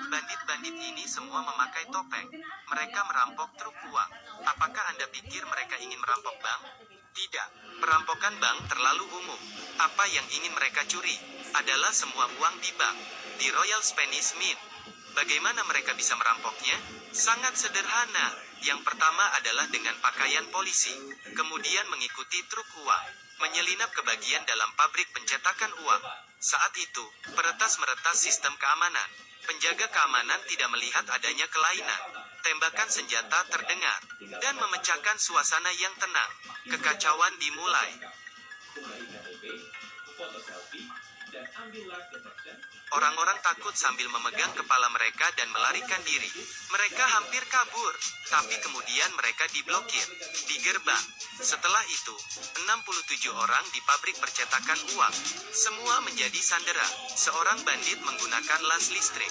Bandit-bandit ini semua memakai topeng. Mereka merampok truk uang. Apakah Anda pikir mereka ingin merampok bank? Tidak. Perampokan bank terlalu umum. Apa yang ingin mereka curi adalah semua uang di bank, di Royal Spanish Mint. Bagaimana mereka bisa merampoknya? Sangat sederhana. Yang pertama adalah dengan pakaian polisi, kemudian mengikuti truk uang, menyelinap ke bagian dalam pabrik pencetakan uang. Saat itu, peretas meretas sistem keamanan. Penjaga keamanan tidak melihat adanya kelainan. Tembakan senjata terdengar, dan memecahkan suasana yang tenang. Kekacauan dimulai. Orang-orang takut sambil memegang kepala mereka dan melarikan diri. Mereka hampir kabur, tapi kemudian mereka diblokir di gerbang. Setelah itu, 67 orang di pabrik percetakan uang. Semua menjadi sandera. Seorang bandit menggunakan las listrik.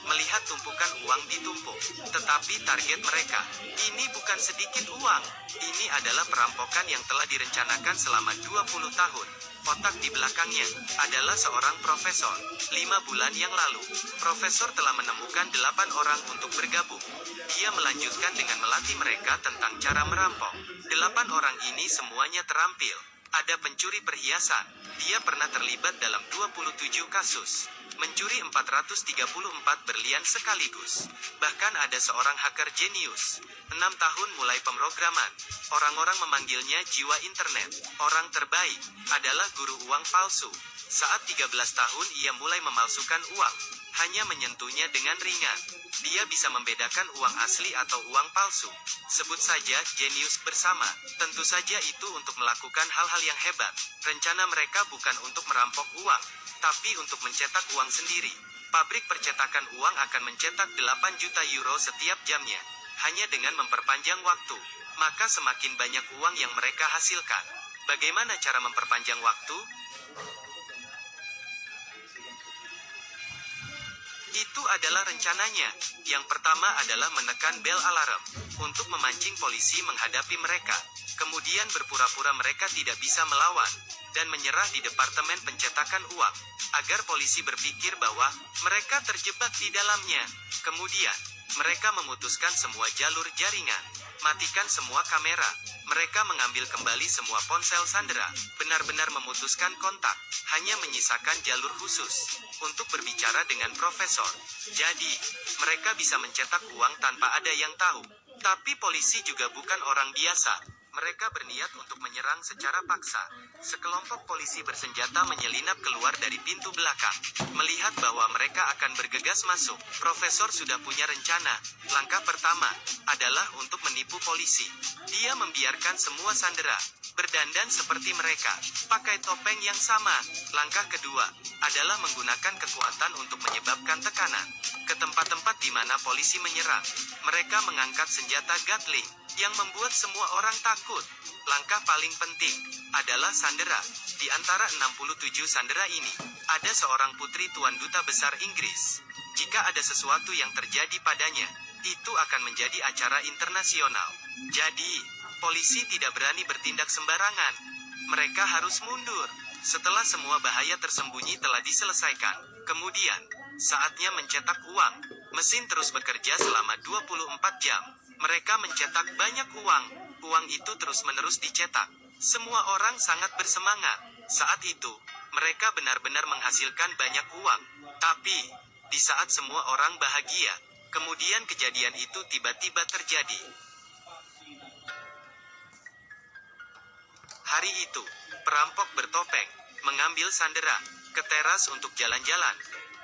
Melihat tumpukan uang ditumpuk. Tetapi target mereka, ini bukan sedikit uang. Ini adalah perampokan yang telah direncanakan selama 20 tahun. Otak di belakangnya adalah seorang profesor. 5 bulan yang lalu, profesor telah menemukan 8 orang untuk bergabung. Dia melanjutkan dengan melatih mereka tentang cara merampok. 8 orang ini semuanya terampil. Ada pencuri perhiasan. Dia pernah terlibat dalam 27 kasus. Mencuri 434 berlian sekaligus. Bahkan ada seorang hacker jenius. 6 tahun mulai pemrograman. Orang-orang memanggilnya jiwa internet. Orang terbaik adalah guru uang palsu. Saat 13 tahun ia mulai memalsukan uang. Hanya menyentuhnya dengan ringan. Dia bisa membedakan uang asli atau uang palsu. Sebut saja jenius bersama. Tentu saja itu untuk melakukan hal-hal yang hebat. Rencana mereka bukan untuk merampok uang, tapi untuk mencetak uang sendiri. Pabrik percetakan uang akan mencetak 8 juta euro setiap jamnya. Hanya dengan memperpanjang waktu, maka semakin banyak uang yang mereka hasilkan. Bagaimana cara memperpanjang waktu? Itu adalah rencananya. Yang pertama adalah menekan bel alarm untuk memancing polisi menghadapi mereka. Kemudian berpura-pura mereka tidak bisa melawan dan menyerah di departemen pencetakan uang agar polisi berpikir bahwa mereka terjebak di dalamnya. Kemudian, mereka memutuskan semua jalur jaringan, matikan semua kamera. Mereka mengambil kembali semua ponsel sandera, benar-benar memutuskan kontak, hanya menyisakan jalur khusus untuk berbicara dengan profesor. Jadi, mereka bisa mencetak uang tanpa ada yang tahu. Tapi polisi juga bukan orang biasa. Mereka berniat untuk menyerang secara paksa. Sekelompok polisi bersenjata menyelinap keluar dari pintu belakang. Melihat bahwa mereka akan bergegas masuk, profesor sudah punya rencana. Langkah pertama adalah untuk menipu polisi. Dia membiarkan semua sandera berdandan seperti mereka, pakai topeng yang sama. Langkah kedua adalah menggunakan kekuatan untuk menyebabkan tekanan ke tempat-tempat di mana polisi menyerang. Mereka mengangkat senjata Gatling yang membuat semua orang takut. Langkah paling penting adalah sandera. Di antara 67 sandera ini, ada seorang putri Tuan Duta Besar Inggris. Jika ada sesuatu yang terjadi padanya, itu akan menjadi acara internasional. Jadi, polisi tidak berani bertindak sembarangan. Mereka harus mundur. Setelah semua bahaya tersembunyi telah diselesaikan, kemudian, saatnya mencetak uang. Mesin terus bekerja selama 24 jam. Mereka mencetak banyak uang. Uang itu terus-menerus dicetak. Semua orang sangat bersemangat. Saat itu, mereka benar-benar menghasilkan banyak uang. Tapi, di saat semua orang bahagia, kemudian kejadian itu tiba-tiba terjadi. Hari itu, perampok bertopeng mengambil sandera ke teras untuk jalan-jalan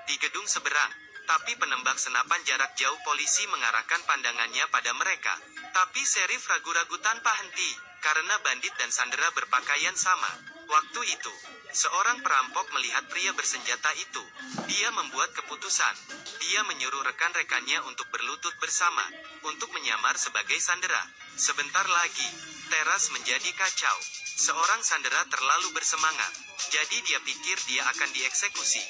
di gedung seberang. Tapi penembak senapan jarak jauh polisi mengarahkan pandangannya pada mereka. Tapi Sheriff ragu-ragu tanpa henti, karena bandit dan sandera berpakaian sama. Waktu itu, seorang perampok melihat pria bersenjata itu. Dia membuat keputusan. Dia menyuruh rekan-rekannya untuk berlutut bersama, untuk menyamar sebagai sandera. Sebentar lagi, teras menjadi kacau. Seorang sandera terlalu bersemangat, jadi dia pikir dia akan dieksekusi.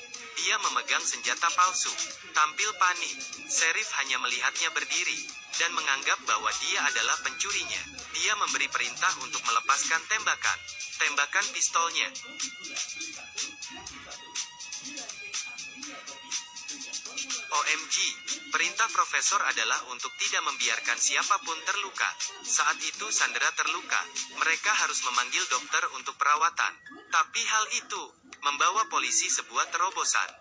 Dia memegang senjata palsu, tampil panik. Sheriff hanya melihatnya berdiri, dan menganggap bahwa dia adalah pencurinya. Dia memberi perintah untuk melepaskan tembakan pistolnya. OMG, perintah profesor adalah untuk tidak membiarkan siapapun terluka. Saat itu Sandra terluka, mereka harus memanggil dokter untuk perawatan. Tapi hal itu membawa polisi sebuah terobosan.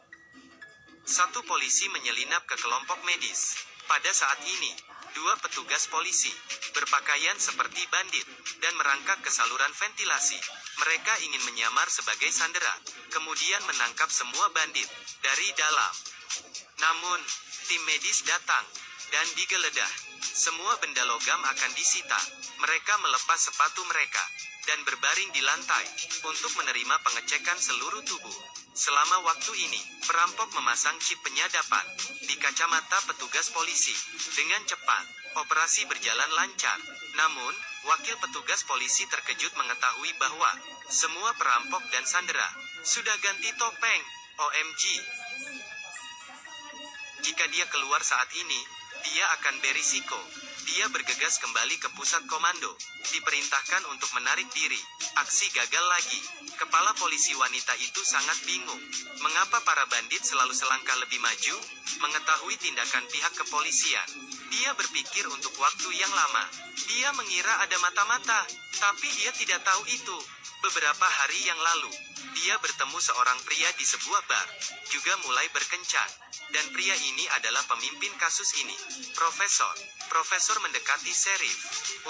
Satu polisi menyelinap ke kelompok medis. Pada saat ini, dua petugas polisi berpakaian seperti bandit dan merangkak ke saluran ventilasi. Mereka ingin menyamar sebagai Sandra, kemudian menangkap semua bandit dari dalam. Namun, tim medis datang dan digeledah. Semua benda logam akan disita. Mereka melepas sepatu mereka dan berbaring di lantai untuk menerima pengecekan seluruh tubuh. Selama waktu ini, perampok memasang chip penyadapan di kacamata petugas polisi. Dengan cepat, operasi berjalan lancar. Namun, wakil petugas polisi terkejut mengetahui bahwa semua perampok dan Sandra sudah ganti topeng. OMG. Jika dia keluar saat ini, dia akan berisiko. Dia bergegas kembali ke pusat komando. Diperintahkan untuk menarik diri. Aksi gagal lagi. Kepala polisi wanita itu sangat bingung. Mengapa para bandit selalu selangkah lebih maju? Mengetahui tindakan pihak kepolisian, dia berpikir untuk waktu yang lama. Dia mengira ada mata-mata, tapi dia tidak tahu itu. Beberapa hari yang lalu, dia bertemu seorang pria di sebuah bar, juga mulai berkencan. Dan pria ini adalah pemimpin kasus ini, Profesor. Profesor mendekati Sheriff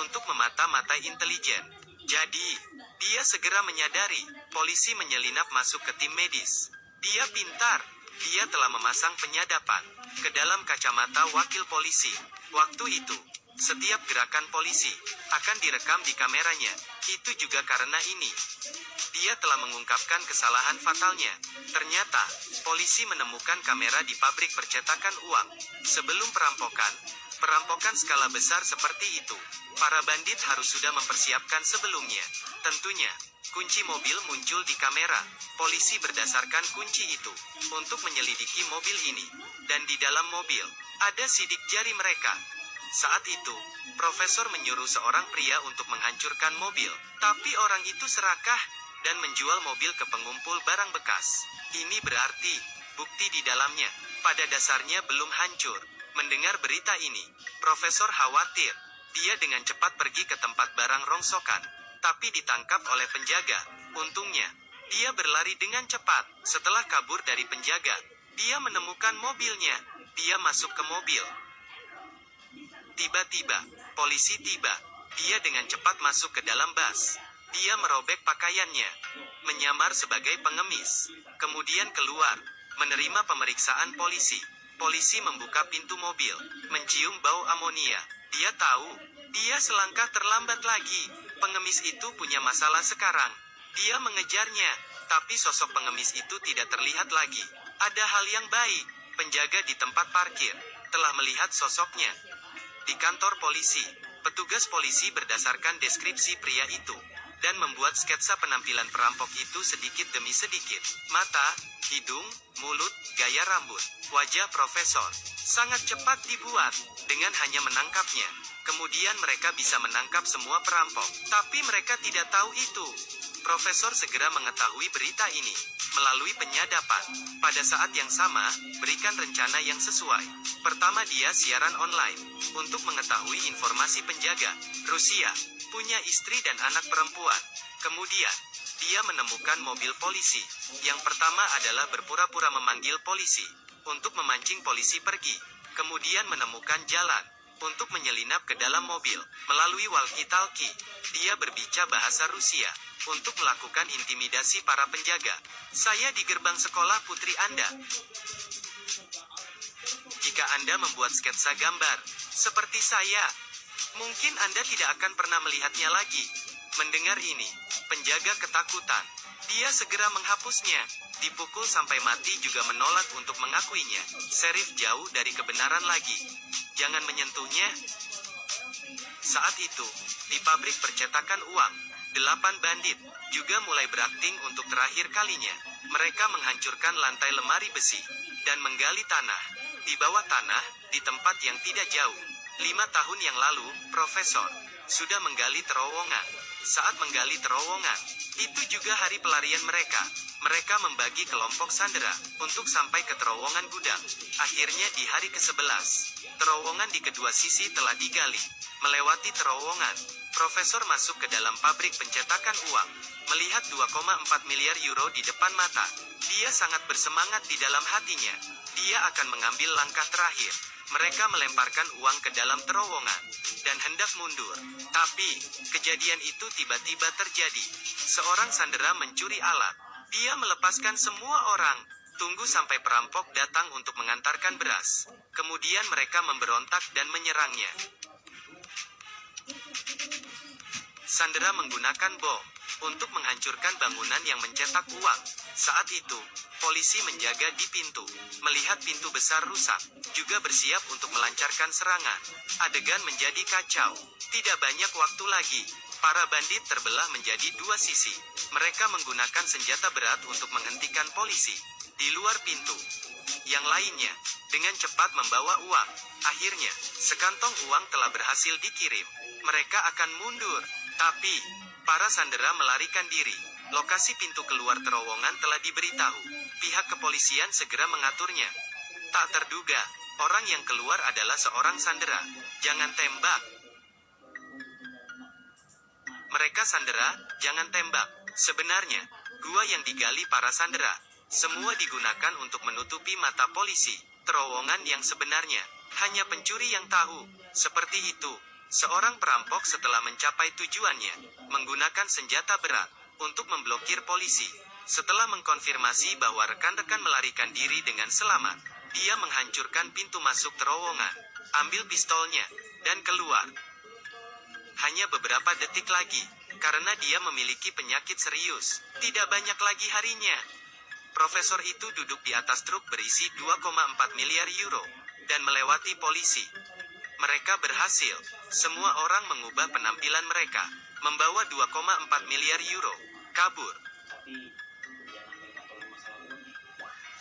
untuk memata-matai intelijen. Jadi, dia segera menyadari, polisi menyelinap masuk ke tim medis. Dia pintar, dia telah memasang penyadapan ke dalam kacamata wakil polisi. Waktu itu, setiap gerakan polisi akan direkam di kameranya. Itu juga karena ini, dia telah mengungkapkan kesalahan fatalnya. Ternyata, polisi menemukan kamera di pabrik percetakan uang. Sebelum perampokan skala besar seperti itu, para bandit harus sudah mempersiapkan sebelumnya. Tentunya, kunci mobil muncul di kamera. Polisi berdasarkan kunci itu untuk menyelidiki mobil ini. Dan di dalam mobil, ada sidik jari mereka. Saat itu, profesor menyuruh seorang pria untuk menghancurkan mobil. Tapi orang itu serakah dan menjual mobil ke pengumpul barang bekas. Ini berarti, bukti di dalamnya pada dasarnya belum hancur. Mendengar berita ini, profesor khawatir. Dia dengan cepat pergi ke tempat barang rongsokan, tapi ditangkap oleh penjaga. Untungnya, dia berlari dengan cepat. Setelah kabur dari penjaga, dia menemukan mobilnya. Dia masuk ke mobil. Tiba-tiba, polisi tiba. Dia dengan cepat masuk ke dalam bus. Dia merobek pakaiannya, menyamar sebagai pengemis. Kemudian keluar, menerima pemeriksaan polisi. Polisi membuka pintu mobil, mencium bau amonia. Dia tahu, dia selangkah terlambat lagi. Pengemis itu punya masalah sekarang. Dia mengejarnya, tapi sosok pengemis itu tidak terlihat lagi. Ada hal yang baik, penjaga di tempat parkir telah melihat sosoknya. Di kantor polisi, petugas polisi berdasarkan deskripsi pria itu dan membuat sketsa penampilan perampok itu sedikit demi sedikit. Mata, hidung, mulut, gaya rambut, wajah profesor sangat cepat dibuat dengan hanya menangkapnya. Kemudian mereka bisa menangkap semua perampok, tapi mereka tidak tahu itu. Profesor segera mengetahui berita ini melalui penyadapan. Pada saat yang sama, berikan rencana yang sesuai. Pertama, dia siaran online untuk mengetahui informasi penjaga. Rusia punya istri dan anak perempuan. Kemudian, dia menemukan mobil polisi. Yang pertama adalah berpura-pura memanggil polisi untuk memancing polisi pergi. Kemudian menemukan jalan untuk menyelinap ke dalam mobil. Melalui walkie-talkie, dia berbicara bahasa Rusia untuk melakukan intimidasi para penjaga. Saya di gerbang sekolah putri Anda. Jika Anda membuat sketsa gambar seperti saya, mungkin Anda tidak akan pernah melihatnya lagi. Mendengar ini, penjaga ketakutan. Dia segera menghapusnya. Dipukul sampai mati juga menolak untuk mengakuinya. Sheriff jauh dari kebenaran lagi. Jangan menyentuhnya. Saat itu, di pabrik percetakan uang, 8 bandit juga mulai berakting untuk terakhir kalinya. Mereka menghancurkan lantai lemari besi dan menggali tanah. Di bawah tanah, di tempat yang tidak jauh, 5 tahun yang lalu, Profesor sudah menggali terowongan. saat menggali terowongan. Itu juga hari pelarian mereka. Mereka membagi kelompok sandera untuk sampai ke terowongan gudang. Akhirnya di hari ke-11, terowongan di kedua sisi telah digali. Melewati terowongan, Profesor masuk ke dalam pabrik pencetakan uang. Melihat 2,4 miliar euro di depan mata, dia sangat bersemangat di dalam hatinya. Dia akan mengambil langkah terakhir. Mereka melemparkan uang ke dalam terowongan dan hendak mundur. Tapi, kejadian itu tiba-tiba terjadi. Seorang sandera mencuri alat. Dia melepaskan semua orang. Tunggu sampai perampok datang untuk mengantarkan beras. Kemudian mereka memberontak dan menyerangnya. Sandera menggunakan bom untuk menghancurkan bangunan yang mencetak uang. Saat itu, polisi menjaga di pintu. Melihat pintu besar rusak, juga bersiap untuk melancarkan serangan. Adegan menjadi kacau. Tidak banyak waktu lagi. Para bandit terbelah menjadi dua sisi. Mereka menggunakan senjata berat untuk menghentikan polisi. Di luar pintu, yang lainnya dengan cepat membawa uang. Akhirnya, sekantong uang telah berhasil dikirim. Mereka akan mundur, tapi para sandera melarikan diri. Lokasi pintu keluar terowongan telah diberitahu. Pihak kepolisian segera mengaturnya. Tak terduga, orang yang keluar adalah seorang sandera. Jangan tembak. Mereka sandera, jangan tembak. Sebenarnya, gua yang digali para sandera, semua digunakan untuk menutupi mata polisi. Terowongan yang sebenarnya, hanya pencuri yang tahu. Seperti itu, seorang perampok setelah mencapai tujuannya, menggunakan senjata berat untuk memblokir polisi. Setelah mengkonfirmasi bahwa rekan-rekan melarikan diri dengan selamat, dia menghancurkan pintu masuk terowongan, ambil pistolnya, dan keluar. Hanya beberapa detik lagi, karena dia memiliki penyakit serius. Tidak banyak lagi harinya. Profesor itu duduk di atas truk berisi 2,4 miliar euro, dan melewati polisi. Mereka berhasil. Semua orang mengubah penampilan mereka, membawa 2,4 miliar euro, kabur.